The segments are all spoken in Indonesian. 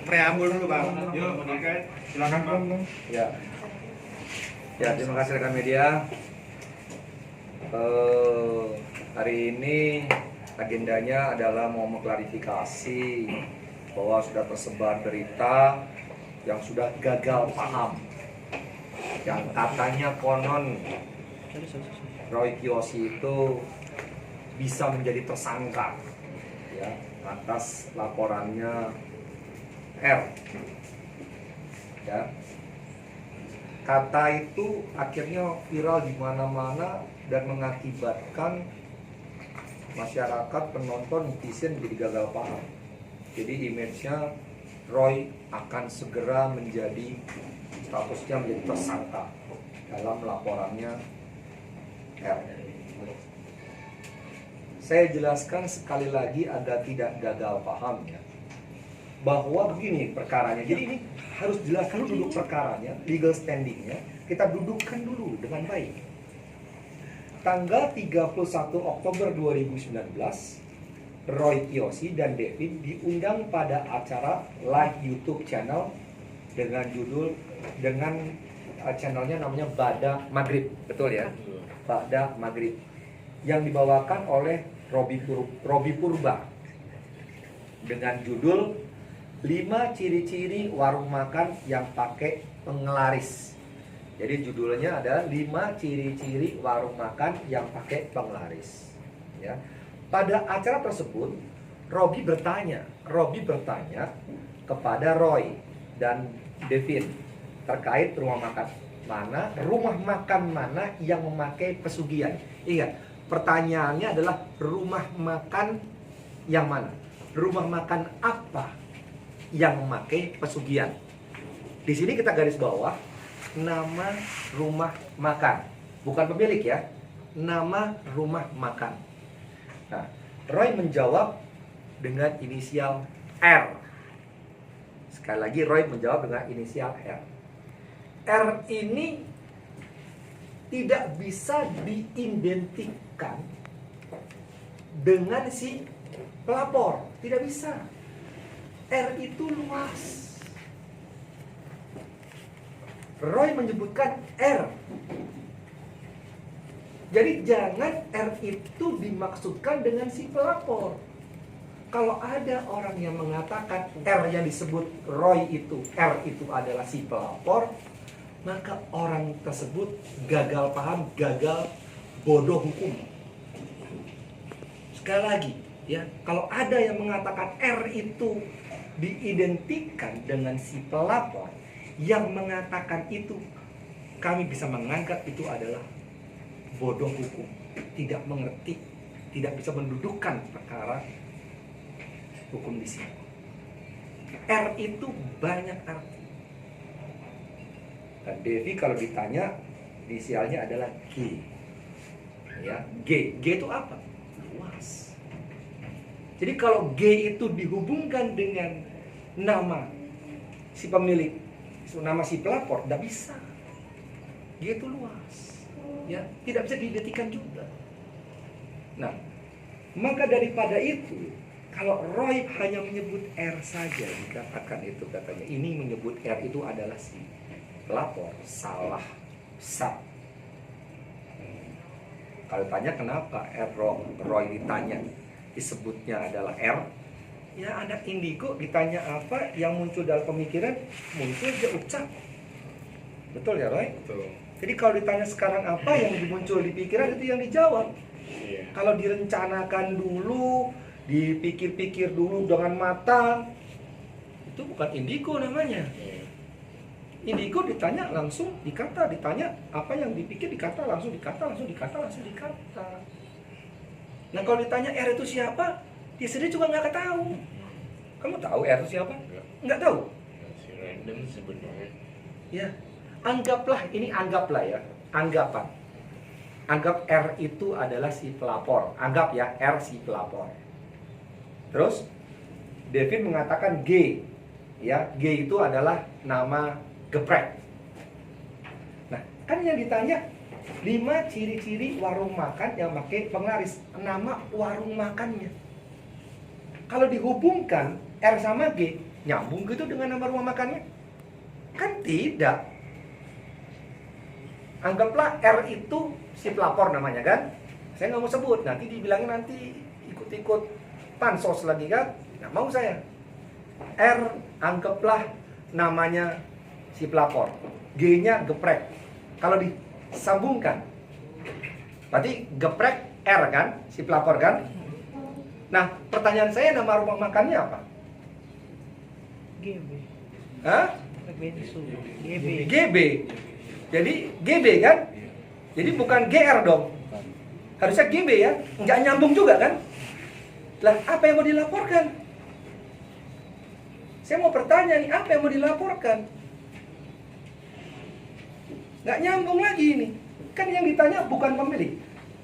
Preambul dulu Bang. Yuk, oke. Silakan Bang. Ya, ya terima kasih rekan media. Hari ini agendanya adalah mau mengklarifikasi bahwa sudah tersebar berita yang sudah gagal paham, yang katanya konon Roy Kiyoshi itu bisa menjadi tersangka ya atas laporannya R. Ya. Kata itu akhirnya viral di mana-mana dan mengakibatkan masyarakat, penonton, netizen jadi gagal paham. Jadi image-nya Roy akan segera menjadi statusnya menjadi tersangka dalam laporannya R. Saya jelaskan sekali lagi agar tidak gagal paham ya, bahwa begini perkaranya. Jadi ini harus jelas dulu duduk perkaranya, legal standingnya. Kita dudukkan dulu dengan baik. Tanggal 31 Oktober 2019, Roy Kiyoshi dan David diundang pada acara live YouTube channel dengan judul channelnya namanya Bada Maghrib, betul ya? Bada Maghrib, yang dibawakan oleh Robby Purba dengan judul 5 ciri-ciri warung makan yang pakai penglaris. Jadi judulnya adalah 5 ciri-ciri warung makan yang pakai penglaris. Ya. Pada acara tersebut, Robby bertanya kepada Roy dan Devin terkait rumah makan mana yang memakai pesugihan. Ingat, pertanyaannya adalah rumah makan yang mana? Rumah makan apa yang memakai pesugihan? Di sini kita garis bawah nama rumah makan, bukan pemilik ya. Nama rumah makan. Nah, Roy menjawab dengan inisial R. Sekali lagi Roy menjawab dengan inisial R. R ini tidak bisa diidentikan dengan si pelapor, tidak bisa. R itu luas. Roy menyebutkan R. Jadi jangan R itu dimaksudkan dengan si pelapor. Kalau ada orang yang mengatakan R yang disebut Roy itu, R itu adalah si pelapor, maka orang tersebut gagal paham, gagal bodoh hukum. Sekali lagi, ya, kalau ada yang mengatakan R itu diidentikan dengan si pelapor, yang mengatakan itu kami bisa menganggap itu adalah bodoh hukum, tidak mengerti, tidak bisa mendudukkan perkara hukum di sini. R itu banyak arti. Dan Devi kalau ditanya inisialnya adalah G. Ya, G itu apa? Luas. Jadi kalau G itu dihubungkan dengan nama si pemilik, nama si pelapor, tidak bisa. G itu luas. Ya, tidak bisa diidentikan juga. Nah, maka daripada itu, kalau Roy hanya menyebut R saja, dikatakan itu katanya ini menyebut R itu adalah si pelapor, salah besar. Kalau tanya kenapa Roy ditanya disebutnya adalah R, ya anak indigo ditanya apa yang muncul dalam pemikiran, muncul dia ucap. Betul ya Roy? Betul. Jadi kalau ditanya sekarang apa yang muncul di pikiran, itu yang dijawab. Iya. Kalau direncanakan dulu, dipikir-pikir dulu dengan matang, itu bukan indigo namanya. Indigo ditanya langsung dikata, ditanya apa yang dipikir dikata, langsung dikata. Nah kalau ditanya R itu siapa, dia sendiri juga nggak tahu. Kamu tahu R itu siapa? Nggak tahu. Si random sebenarnya. Ya, anggaplah ya, anggapan. Anggap R itu adalah si pelapor. Anggap ya R si pelapor. Terus Devin mengatakan G. Ya, G itu adalah nama geprek. Nah, kan yang ditanya 5 ciri-ciri warung makan yang pakai penglaris, nama warung makannya. kalau dihubungkan R sama G, nyambung gitu dengan nama rumah makannya? Kan tidak. Anggaplah R itu si pelapor namanya kan. Saya nggak mau sebut, nanti dibilangin nanti ikut-ikut pansos lagi kan. Nggak mau saya. R anggaplah namanya si pelapor, G-nya geprek. Kalau disambungkan, berarti geprek R kan, si pelapor kan. Nah, pertanyaan saya, nama rumah makannya apa? GB. Hah? Bensu. GB. GB. Jadi GB kan? Jadi bukan GR dong. Harusnya GB ya. Nggak nyambung juga kan? Lah, apa yang mau dilaporkan? Saya mau bertanya nih, apa yang mau dilaporkan? Nggak nyambung lagi ini. Kan yang ditanya bukan pemilik.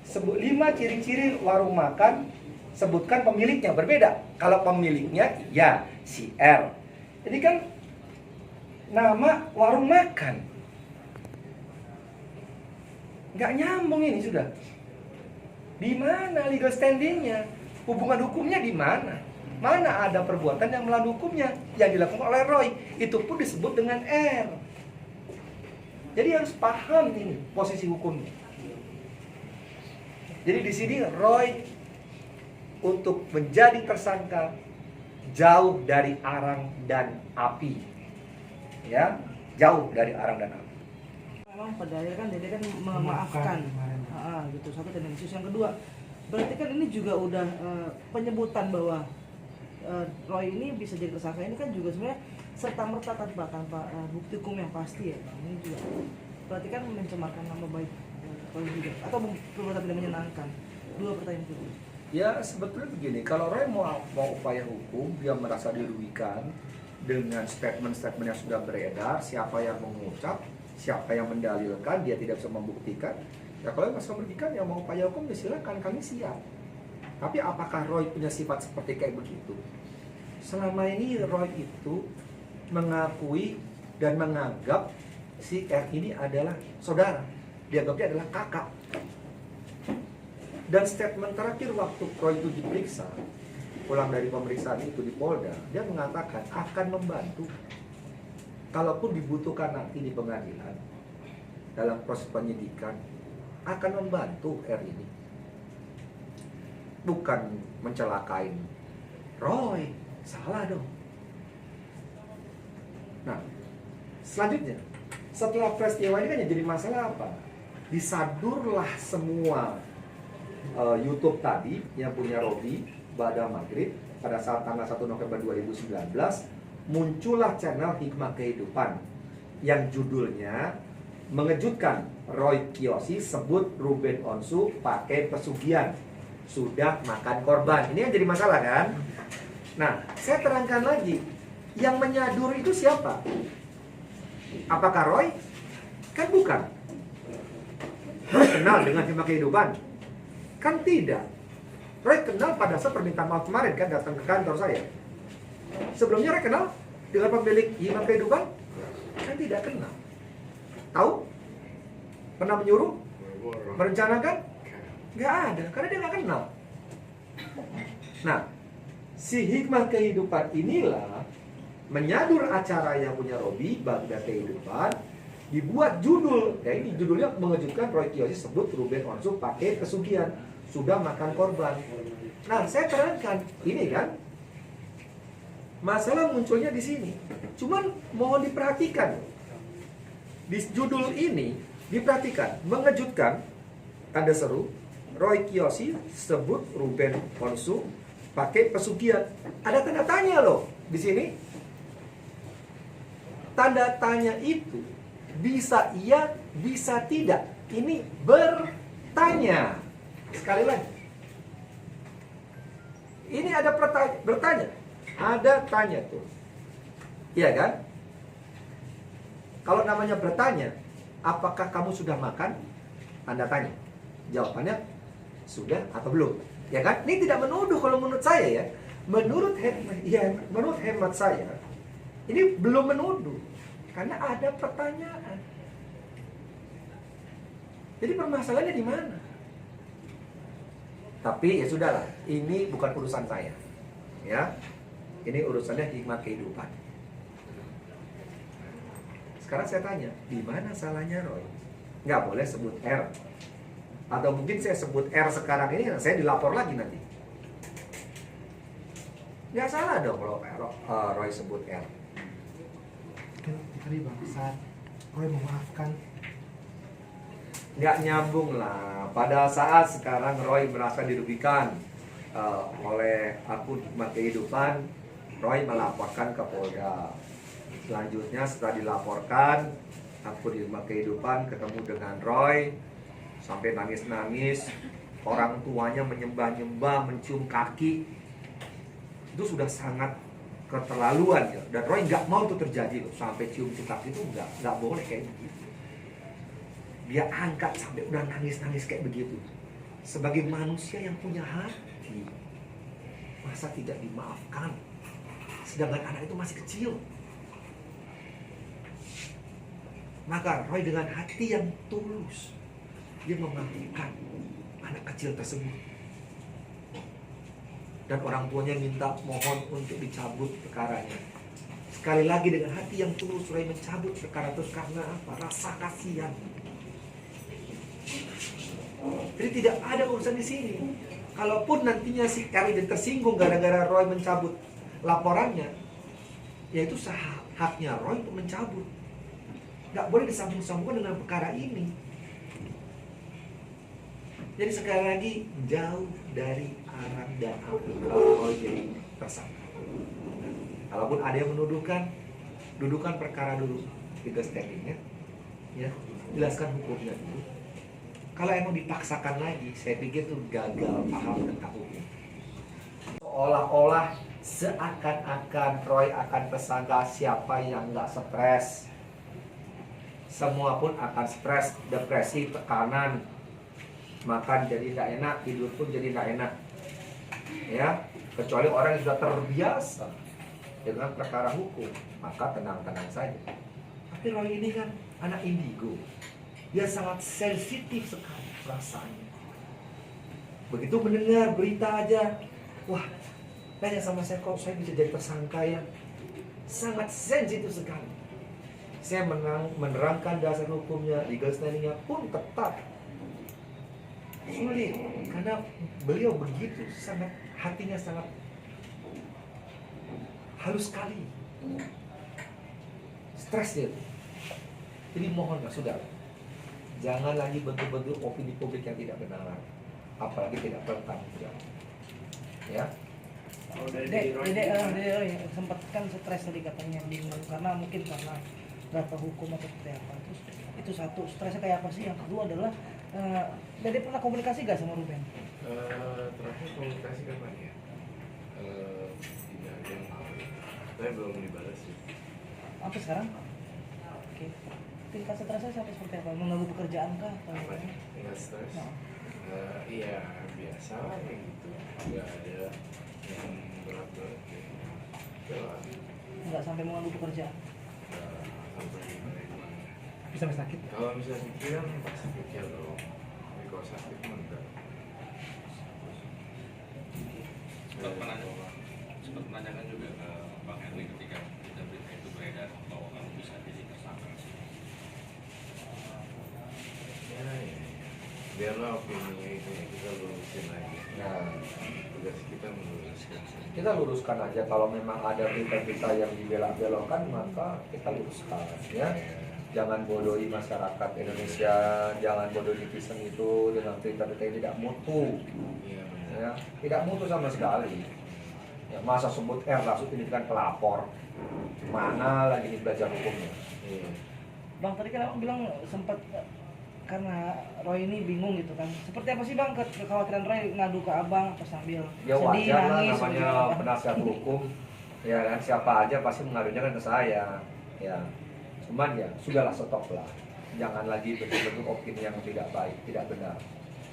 Sebut 5 ciri-ciri warung makan, sebutkan pemiliknya. Berbeda. Kalau pemiliknya, ya si R. Jadi kan nama warung makan. Nggak nyambung ini sudah. Di mana legal standingnya? Hubungan hukumnya di mana? Mana ada perbuatan yang melawan hukumnya yang dilakukan oleh Roy? Itu pun disebut dengan R. Jadi harus paham ini posisi hukumnya. Jadi di sini Roy untuk menjadi tersangka jauh dari arang dan api. Ya, jauh dari arang dan api. Memang pada akhirnya kan dia kan memaafkan. Gitu. Satu tendensius. Yang kedua, berarti kan ini juga udah penyebutan bahwa Roy ini bisa jadi tersangka ini kan juga sebenarnya serta merta tanpa bukti hukum yang pasti ya, Bang. Ini juga berarti kan mencemarkan nama baik Roy juga, atau perbuatan tidak menyenangkan. Dua pertanyaan itu. Ya sebetulnya begini, kalau Roy mau upaya hukum, dia merasa dirugikan dengan statement-statement yang sudah beredar, siapa yang mengucap, siapa yang mendalilkan, dia tidak bisa membuktikan. Ya kalau nggak bisa membuktikan, yang mau upaya hukum, ya silakan, kami siap. Tapi apakah Roy punya sifat seperti kayak begitu? Selama ini Roy itu mengakui dan menganggap si R ini adalah saudara. Dianggap dia adalah kakak. Dan statement terakhir waktu Roy itu diperiksa, pulang dari pemeriksaan itu di Polda, dia mengatakan akan membantu. Kalaupun dibutuhkan nanti di pengadilan, dalam proses penyidikan, akan membantu R ini. Bukan mencelakain Roy, salah dong. Nah, selanjutnya, setelah peristiwa ini kan yang jadi masalah apa? Disadurlah semua YouTube tadi yang punya Robi Ba'da Maghrib pada saat tanggal 1 November 2019 muncullah channel Hikmah Kehidupan yang judulnya mengejutkan, Roy Kiyoshi sebut Ruben Onsu pakai pesugihan, sudah makan korban. Ini yang jadi masalah kan? Nah, saya terangkan lagi, yang menyadur itu siapa? Apakah Roy? Kan bukan. Roy kenal dengan Hikmah Kehidupan? Kan tidak. Roy kenal pada saat permintaan maaf kemarin kan datang ke kantor saya. Sebelumnya Roy kenal dengan pemilik Hikmah Kehidupan? Kan tidak kenal. Tahu? Pernah menyuruh? Merencanakan? Nggak ada, karena dia nggak kenal. Nah, si Hikmah Kehidupan inilah menyadur acara yang punya Robi Ba'da Kehidupan, dibuat judul, ya ini judulnya mengejutkan, Roy Kiyoshi sebut Ruben Onsu pakai pesugihan, sudah makan korban. Nah, saya terangkan, ini kan masalah munculnya di sini. Cuman mohon diperhatikan, di judul ini diperhatikan, mengejutkan, tanda seru, Roy Kiyoshi sebut Ruben Onsu pakai pesugihan. Ada tanda tanya loh di sini. Tanda tanya itu bisa iya, bisa tidak. Ini bertanya. Sekali lagi. Ini ada bertanya. Ada tanya tuh. Iya kan? Kalau namanya bertanya, apakah kamu sudah makan? Tanda tanya. Jawabannya sudah atau belum? Ya kan? Ini tidak menuduh kalau menurut saya ya. Menurut hemat saya, ini belum menuduh. Karena ada pertanyaan. Jadi permasalahannya di mana? Tapi ya sudahlah, ini bukan urusan saya. Ya, ini urusannya hikmat kehidupan. Sekarang saya tanya, di mana salahnya Roy? Nggak boleh sebut R. Atau mungkin saya sebut R sekarang ini, saya dilapor lagi nanti. Nggak salah dong kalau Roy sebut R. Kan tadi bang, saat Roy memaafkan, Nggak nyambung lah. Pada saat sekarang Roy merasa dirugikan oleh akun hikmat kehidupan, Roy melaporkan ke Polda. Selanjutnya setelah dilaporkan, akun hikmat kehidupan ketemu dengan Roy sampai nangis-nangis, orang tuanya menyembah-nyembah, mencium kaki. Itu sudah sangat keterlaluan ya. Dan Roy nggak mau itu terjadi loh, sampai cium kaki itu nggak boleh kayak begitu. Dia angkat sampai udah nangis-nangis kayak begitu. Sebagai manusia yang punya hati, masa tidak dimaafkan? Sedangkan anak itu masih kecil. Maka Roy dengan hati yang tulus, dia memaafkan anak kecil tersebut. Dan orang tuanya minta mohon untuk dicabut perkaranya. Sekali lagi dengan hati yang tulus Roy mencabut perkara itu karena apa? Rasa kasihan. Jadi tidak ada urusan di sini. Kalaupun nantinya si Erwin tersinggung gara-gara Roy mencabut laporannya, ya itu haknya Roy untuk mencabut. Nggak boleh disambung-sambungkan dengan perkara ini. Jadi sekali lagi, jauh dari arah dan api kalau Roy jadi tersangka. Kalaupun ada yang menuduhkan, dudukan perkara dulu, kita standingnya, ya, jelaskan hukumnya dulu. Kalau emang dipaksakan lagi, saya pikir itu gagal paham tentang hukum. Seolah-olah seakan-akan Roy akan tersangka, siapa yang nggak stres. Semua pun akan stres, depresi, tekanan, makan jadi tidak enak, tidur pun jadi tidak enak. Ya, kecuali orang yang sudah terbiasa dengan perkara hukum, maka tenang-tenang saja. Tapi Roy ini kan anak indigo, dia sangat sensitif sekali perasaannya. Begitu mendengar berita aja, wah, tanya sama saya kok saya bisa jadi tersangka ya. Sangat sensitif sekali. Saya menerangkan dasar hukumnya, legal standingnya pun tetap sulit karena beliau begitu sangat, hatinya sangat halus sekali, stres dia. Jadi mohonlah sudah, jangan lagi bentuk-bentuk opini publik yang tidak benar, apalagi tidak bertanggung jawab. Ya. Kalau dari Dek, Roy, sempat kan stres tadi katanya, bingung karena mungkin karena nggak tahu hukum atau seperti apa. Terus itu satu, stresnya kayak apa sih? Yang kedua adalah Dede pernah komunikasi gak sama Ruben? terakhir komunikasi kapan ya? Tidak ada yang mau. Saya belum dibalas sih. Sampai sekarang? Oke. Tingkat stresnya sampai seperti apa? Mengganggu pekerjaan kah? Atau Apa ya? Tingkat stres? Nah. Iya, biasa kayak gitu. Nggak ada yang berat-berat gitu. Jalan. Nggak sampai mengganggu pekerjaan? Nggak sampai gimana-gimana. bisa sakit. Kalau misalnya pikiran pasti pikir dong. Tapi kalau sakit mah enggak. Sempat menanyakan juga ke Bang Henry ketika kita berita itu beredar bahwa kamu bisa jadi tersangka sih. Ya. Biarlah opini itu ya, kita lurusin lagi. Nah, Tugas kita meluruskan. kita luruskan aja. Kalau memang ada berita-berita yang dibelok-belokkan, maka kita luruskan, ya. Jangan bodohi masyarakat Indonesia, jangan bodohi netizen itu dengan berita-berita yang tidak mutu, Iya benar. ya. Tidak mutu sama sekali. Ya, masa sebut langsung ini kan pelapor, mana lagi nih belajar hukumnya? Iya. Bang, tadi kan abang bilang sempat karena Roy ini bingung gitu kan. Seperti apa sih Bang kekhawatiran Roy ngadu ke abang apa sambil Ya sedih, wajar lah, nangis, namanya gitu, apa? penasihat hukum, ya kan, siapa aja pasti mengadunya kan ke saya, ya. Cuman ya sudahlah, stop lah, jangan lagi bentuk-bentuk opini yang tidak baik, tidak benar,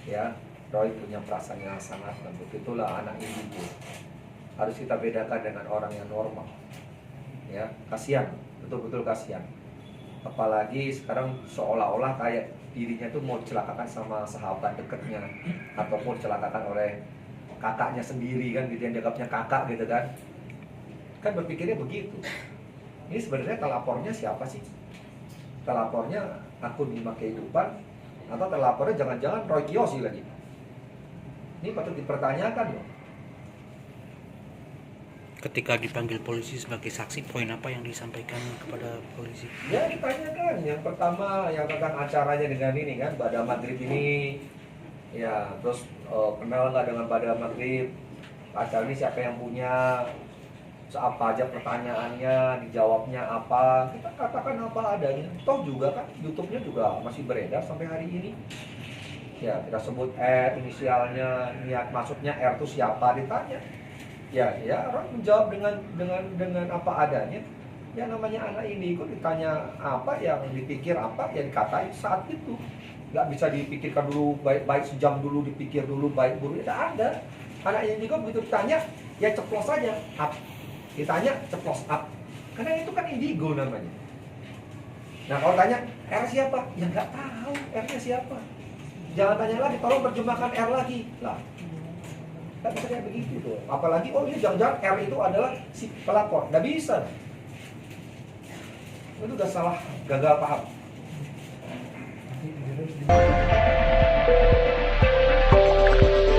ya. Roy punya perasaan yang sangat lembut, itulah anak indigo, harus kita bedakan dengan orang yang normal, ya. Kasihan, betul-betul kasihan, apalagi sekarang seolah-olah kayak dirinya tuh mau dicelakakan sama sahabat dekatnya ataupun dicelakakan oleh kakaknya sendiri kan gitu, yang dianggapnya kakak gitu kan. Kan berpikirnya begitu. Ini sebenarnya telapornya siapa sih? Telapornya akun Bima Kehidupan atau telapornya jangan-jangan Roy Kiyoshi lagi? Ini patut dipertanyakan loh. Ketika dipanggil polisi sebagai saksi, poin apa yang disampaikan kepada polisi? Ya ditanyakan, yang pertama yang tentang acaranya dengan ini kan, Bada Maghrib ini. Ya, terus kenal nggak dengan Bada Maghrib? Acara ini siapa yang punya? Apa aja pertanyaannya, dijawabnya apa? Kita katakan apa adanya. Toh juga kan YouTube-nya juga masih beredar sampai hari ini. Ya, kita sebut R inisialnya, niat maksudnya R itu siapa, ditanya. Ya orang menjawab dengan apa adanya. Ya namanya anak indigo, ditanya apa, yang dipikir apa, yang dikatain saat itu. Nggak bisa dipikirkan dulu baik-baik, sejam dulu dipikir dulu baik buruk, tidak ada. Anak indigo begitu ditanya, ya ceplos saja up. Ditanya ceplos up. Karena itu kan indigo namanya. Nah kalau tanya R siapa? Ya nggak tahu R-nya siapa. Jangan tanya lagi, tolong terjemahkan R lagi. Lah, nggak bisa kayak begitu tuh. Apalagi oh ini jangan-jangan R itu adalah si pelapor. Nggak bisa. Itu udah salah, gagal paham. Nanti